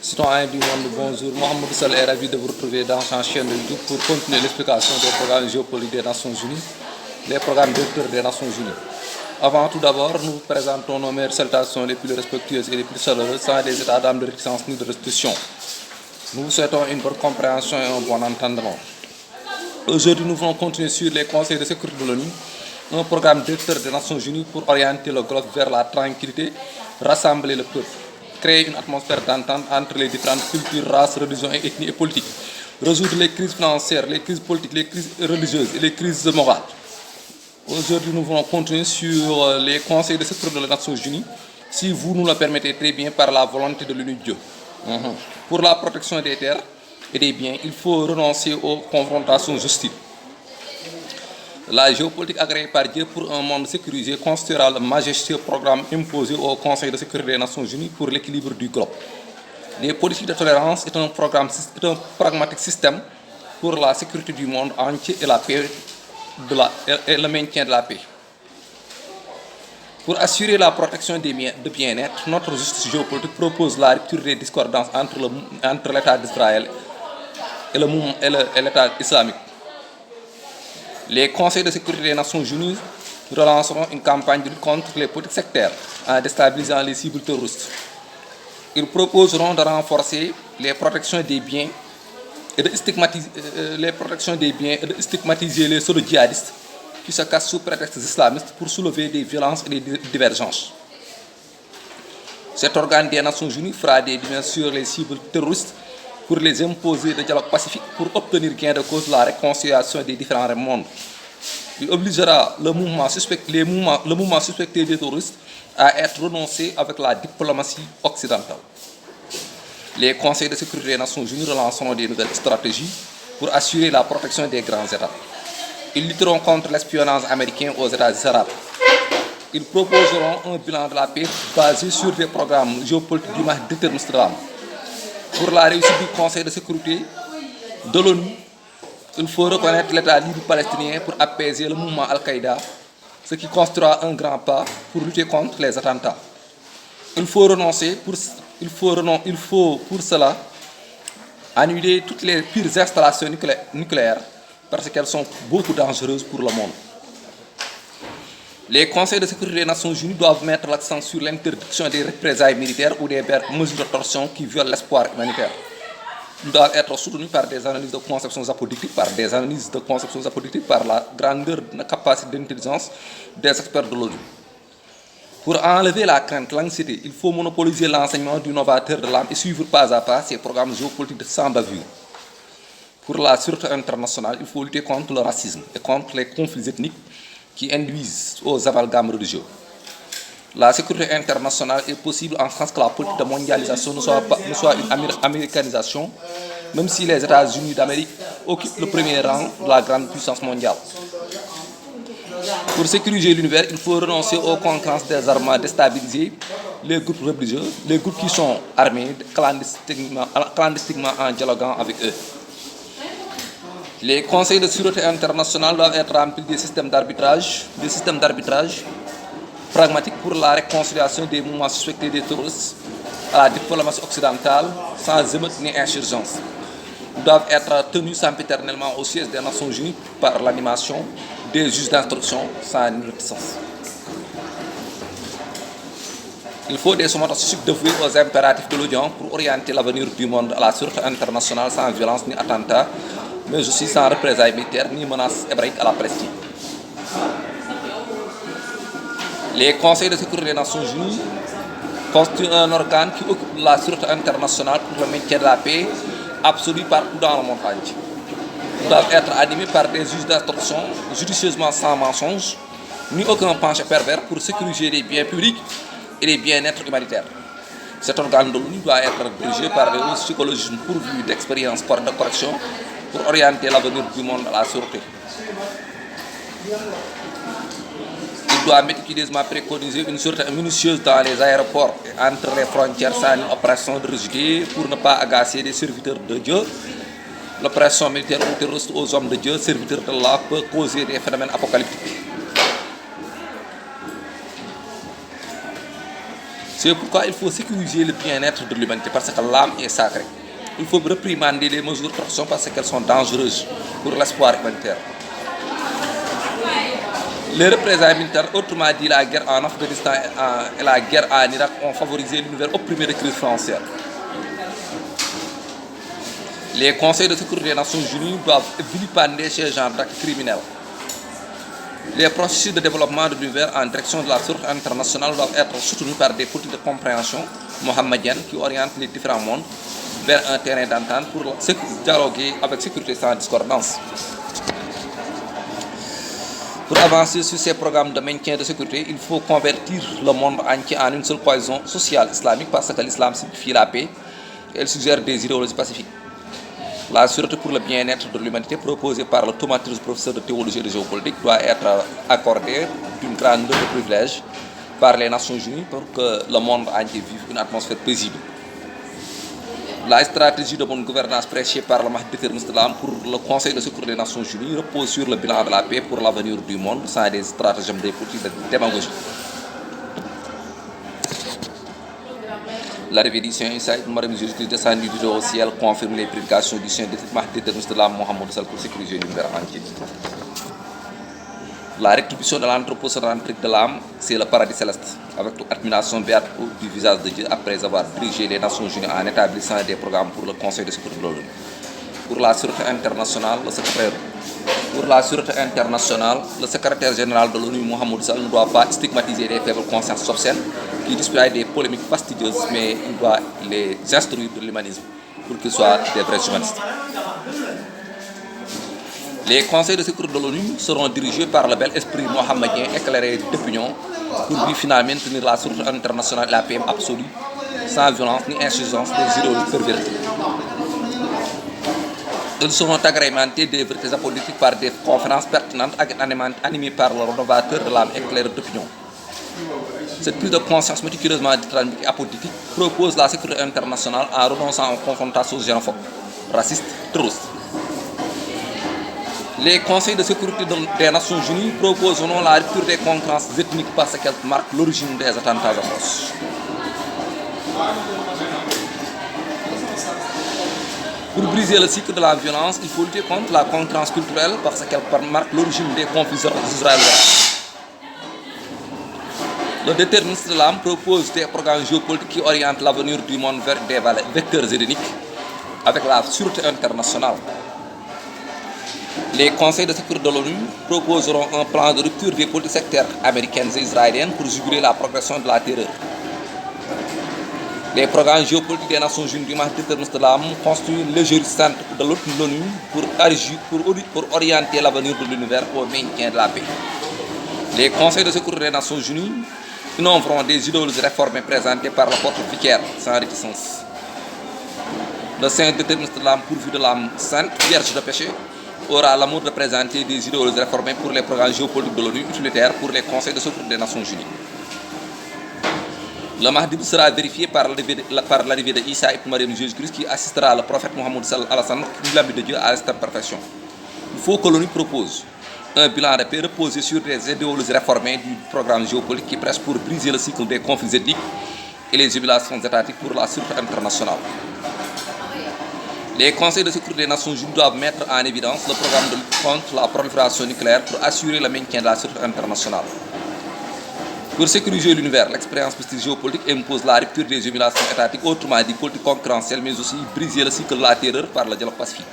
Citoyens du monde, bonjour. Mohamed Sall est ravi de vous retrouver dans sa chaîne de YouTube pour continuer l'explication des programmes géopolitiques des Nations Unies, les programmes directeurs des Nations Unies. Avant tout d'abord, nous vous présentons nos meilleures salutations les plus respectueuses et les plus chaleureuses, sans des états d'âme de réticence ni de restitution. Nous vous souhaitons une bonne compréhension et un bon entendement. Aujourd'hui, nous voulons continuer sur les conseils de sécurité de l'ONU, un programme directeur des Nations Unies pour orienter le globe vers la tranquillité, rassembler le peuple, créer une atmosphère d'entente entre les différentes cultures, races, religions, ethnies et politiques, résoudre les crises financières, les crises politiques, les crises religieuses et les crises morales. Aujourd'hui, nous voulons continuer sur les conseils de sécurité des Nations Unies, si vous nous le permettez très bien, par la volonté de l'UNIT Dieu. Pour la protection des terres et des biens, il faut renoncer aux confrontations hostiles. La géopolitique agréée par Dieu pour un monde sécurisé constituera le majestueux programme imposé au Conseil de sécurité des Nations Unies pour l'équilibre du globe. Les politiques de tolérance est un pragmatique système pour la sécurité du monde entier et la paix et le maintien de la paix. Pour assurer la protection des biens de bien-être, notre justice géopolitique propose la rupture des discordances entre l'État d'Israël et l'État islamique. Les conseils de sécurité des Nations Unies relanceront une campagne de lutte contre les politiques sectaires en déstabilisant les cibles terroristes. Ils proposeront de renforcer les protections des biens et de stigmatiser les pseudo-djihadistes qui se cachent sous prétexte islamistes pour soulever des violences et des divergences. Cet organe des Nations Unies fera des demandes sur les cibles terroristes pour les imposer de dialogue pacifique pour obtenir gain de cause la réconciliation des différents mondes. Il obligera le mouvement suspecté des terroristes à être renoncé avec la diplomatie occidentale. Les conseils de sécurité des Nations Unies relanceront des nouvelles stratégies pour assurer la protection des grands États. Ils lutteront contre l'espionnage américain aux États arabes. Ils proposeront un bilan de la paix basé sur des programmes géopolitiques d'image déterministe. Pour la réussite du Conseil de sécurité de l'ONU, il faut reconnaître l'État libre palestinien pour apaiser le mouvement Al-Qaïda, ce qui constituera un grand pas pour lutter contre les attentats. Il faut pour cela annuler toutes les pires installations nucléaires parce qu'elles sont beaucoup dangereuses pour le monde. Les conseils de sécurité des Nations Unies doivent mettre l'accent sur l'interdiction des représailles militaires ou des mesures de torsion qui violent l'espoir humanitaire. Ils doivent être soutenus par des analyses de conceptions apodictiques, par la grandeur de la capacité d'intelligence des experts de l'ONU. Pour enlever la crainte, l'anxiété, il faut monopoliser l'enseignement du novateur de l'âme et suivre pas à pas ces programmes géopolitiques sans bavure. Pour la sûreté internationale, il faut lutter contre le racisme et contre les conflits ethniques qui induisent aux amalgames religieux. La sécurité internationale est possible en sens que la politique de mondialisation ne soit une américanisation, même si les États-Unis d'Amérique occupent le premier rang de la grande puissance mondiale. Pour sécuriser l'univers, il faut renoncer aux concurrences des armements déstabilisés, les groupes religieux, les groupes qui sont armés clandestinement en dialoguant avec eux. Les conseils de sûreté internationale doivent être remplis des systèmes d'arbitrage pragmatiques pour la réconciliation des mouvements suspectés des terroristes à la diplomatie occidentale sans émeute ni insurgence. Ils doivent être tenus sempiternellement au siège des Nations Unies par l'animation des juges d'instruction sans réticence. Il faut des sommations subdévouées aux impératifs de l'audience pour orienter l'avenir du monde à la sûreté internationale sans violence ni attentat, mais aussi sans représailles militaires ni menaces hébraïques à la Palestine. Les conseils de sécurité des Nations Unies constituent un organe qui occupe la sûreté internationale pour le maintien de la paix absolue partout dans le monde entier. Ils doivent être animés par des juges d'instruction judicieusement sans mensonge, ni aucun penchant pervers pour sécuriser les biens publics et les bien-être humanitaires. Cet organe de l'ONU doit être dirigé par des psychologistes pourvus d'expérience de correction pour orienter l'avenir du monde à la sûreté. Il doit méticuleusement préconiser une sûreté minutieuse dans les aéroports et entre les frontières sans une opération de rigidité pour ne pas agacer des serviteurs de Dieu. L'opération militaire ou terroriste aux hommes de Dieu, serviteurs de Allah, peut causer des phénomènes apocalyptiques. C'est pourquoi il faut sécuriser le bien-être de l'humanité parce que l'âme est sacrée. Il faut réprimander les mesures de torsion parce qu'elles sont dangereuses pour l'espoir humanitaire. Les représailles militaires, autrement dit la guerre en Afghanistan et la guerre en Irak, ont favorisé l'univers opprimé de crise française. Les conseils de sécurité des Nations Unies doivent vilipender ces genres d'actes criminels. Les processus de développement de l'univers en direction de la sûreté internationale doivent être soutenus par des politiques de compréhension mohammedienne qui orientent les différents mondes vers un terrain d'entente pour dialoguer avec sécurité sans discordance. Pour avancer sur ces programmes de maintien de sécurité, il faut convertir le monde entier en une seule cohésion sociale islamique parce que l'islam signifie la paix et elle suggère des idéologies pacifiques. La sûreté pour le bien-être de l'humanité proposée par le thaumaturge professeur de théologie et de géopolitique doit être accordée d'une grandeur de privilège par les Nations Unies pour que le monde entier vive une atmosphère paisible. La stratégie de bonne gouvernance prêchée par le Mahdi Islam pour le Conseil de sécurité des Nations Unies repose sur le bilan de la paix pour l'avenir du monde sans des stratagèmes de politique de démagogie. L'arrivée du Saint Issa ibn Maryam Jésus-Christ descendu du au ciel confirme les prédications du Saint Mahdi Islam Mohammed pour sécuriser l'univers entier. La rétribution de l'anthropocentrique de l'âme, c'est le paradis céleste, avec l'admiration béate du visage de Dieu après avoir dirigé les Nations Unies en établissant des programmes pour le Conseil de sécurité de l'ONU. Pour la sûreté internationale, le secrétaire général de l'ONU, Mohamed Sall, ne doit pas stigmatiser les faibles consciences obscènes qui displayent des polémiques fastidieuses, mais il doit les instruire de l'humanisme pour qu'ils soient des vrais humanistes. Les conseils de sécurité de l'ONU seront dirigés par le bel esprit mohammedien éclairé d'opinion pour lui finalement maintenir la sûreté internationale et la paix absolue, sans violence ni insuffisance des idéologies perverties. Ils seront agrémentés des vérités apologétiques par des conférences pertinentes animées par le rénovateur de l'âme éclairé d'opinion. Cette prise de conscience méticuleusement déterminée et apologétique propose la sécurité internationale en renonçant aux confrontations xénophobes, racistes, terroristes. Les conseils de sécurité des Nations Unies proposeront la rupture des concurrences ethniques parce qu'elles marquent l'origine des attentats atroces. Pour briser le cycle de la violence, il faut lutter contre la concurrence culturelle parce qu'elle marque l'origine des conflits israéliens. Le déterminisme de l'âme propose des programmes géopolitiques qui orientent l'avenir du monde vers des vecteurs héréniques avec la sûreté internationale. Les conseils de sécurité de l'ONU proposeront un plan de rupture des politiques sectaires américaines et israéliennes pour juguler la progression de la terreur. Les programmes géopolitiques des Nations Unies du Mahdi de l'âme constituent le centre de l'ONU pour orienter l'avenir de l'univers au maintien de la paix. Les conseils de sécurité des Nations Unies innoveront des idéologies réformées présentées par l'apôtre vicaire sans réticence. Le saint déterministe de l'âme pourvu de l'âme sainte, vierge de péché, aura l'amour de présenter des idéologies réformées pour les programmes géopolitiques de l'ONU utilitaires pour les conseils de sécurité des Nations Unies. Le Mahdi sera vérifié par l'arrivée de Issa ibn Maryam Jésus-Christ qui assistera le prophète Mohammed al-Hassan, l'ami de Dieu, à cette perfection. Il faut que l'ONU propose un bilan de paix reposé sur des idéologies réformées du programme géopolitique qui presse pour briser le cycle des conflits ethniques et les humiliations étatiques pour la sûreté internationale. Les conseils de sécurité des Nations Unies doivent mettre en évidence le programme de lutte contre la prolifération nucléaire pour assurer le maintien de la sûreté internationale. Pour sécuriser l'univers, l'expérience géopolitique impose la rupture des humiliations étatiques, autrement dit politique concurrentielle, mais aussi briser le cycle de la terreur par le dialogue pacifique.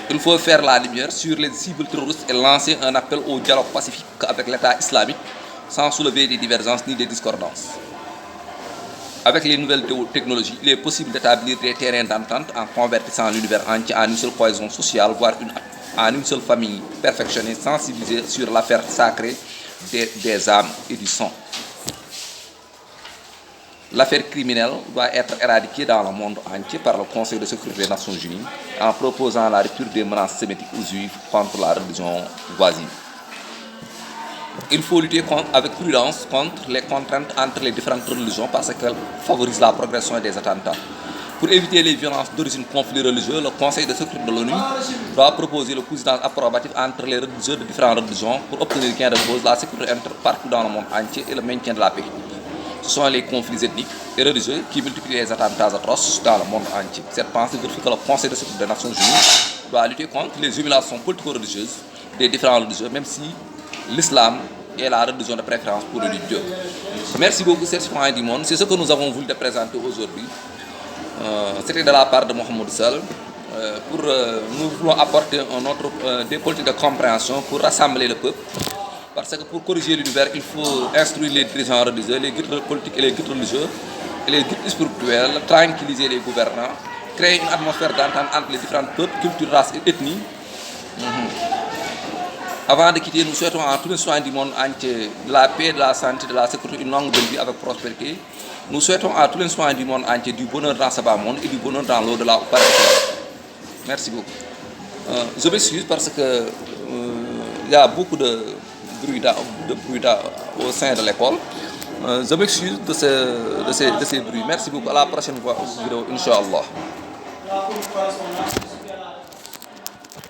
Il faut faire la lumière sur les cibles terroristes et lancer un appel au dialogue pacifique avec l'État islamique sans soulever des divergences ni des discordances. Avec les nouvelles technologies, il est possible d'établir des terrains d'entente en convertissant l'univers entier en une seule cohésion sociale, voire en une seule famille perfectionnée, sensibilisée sur l'affaire sacrée des âmes et du sang. L'affaire criminelle doit être éradiquée dans le monde entier par le Conseil de sécurité des Nations Unies en proposant la rupture des menaces sémitiques aux juifs contre la religion voisine. Il faut lutter avec prudence contre les contraintes entre les différentes religions parce qu'elles favorisent la progression des attentats. Pour éviter les violences d'origine conflit religieux, le Conseil de sécurité de l'ONU doit proposer le cousinage approbatif entre les religieux de différentes religions pour obtenir gain de cause, la sécurité partout dans le monde entier et le maintien de la paix. Ce sont les conflits ethniques et religieux qui multiplient les attentats atroces dans le monde entier. Cette pensée vérifie que le Conseil de sécurité des Nations Unies doit lutter contre les humiliations politico-religieuses des différents religieux, même si l'islam est la religion de préférence pour le Dieu. Merci beaucoup, chers citoyens du monde. C'est ce que nous avons voulu te présenter aujourd'hui. C'était de la part de Mohamed Sall. Nous voulons apporter des politiques de compréhension pour rassembler le peuple. Parce que pour corriger l'univers, il faut instruire les dirigeants religieux, les guides politiques et les guides religieux, et les guides spirituels, tranquilliser les gouvernants, créer une atmosphère d'entente entre les différents peuples, cultures, races et ethnies. Avant de quitter, nous souhaitons à tous les citoyens du monde entier de la paix, de la santé, de la sécurité, une longue vie avec prospérité. Nous souhaitons à tous les citoyens du monde entier du bonheur dans ce bas monde et du bonheur dans l'au-delà. Merci beaucoup. Je m'excuse parce que il y a beaucoup de bruit au sein de l'école. Je m'excuse de ces bruits. Merci beaucoup. À la prochaine vidéo, Inch'Allah.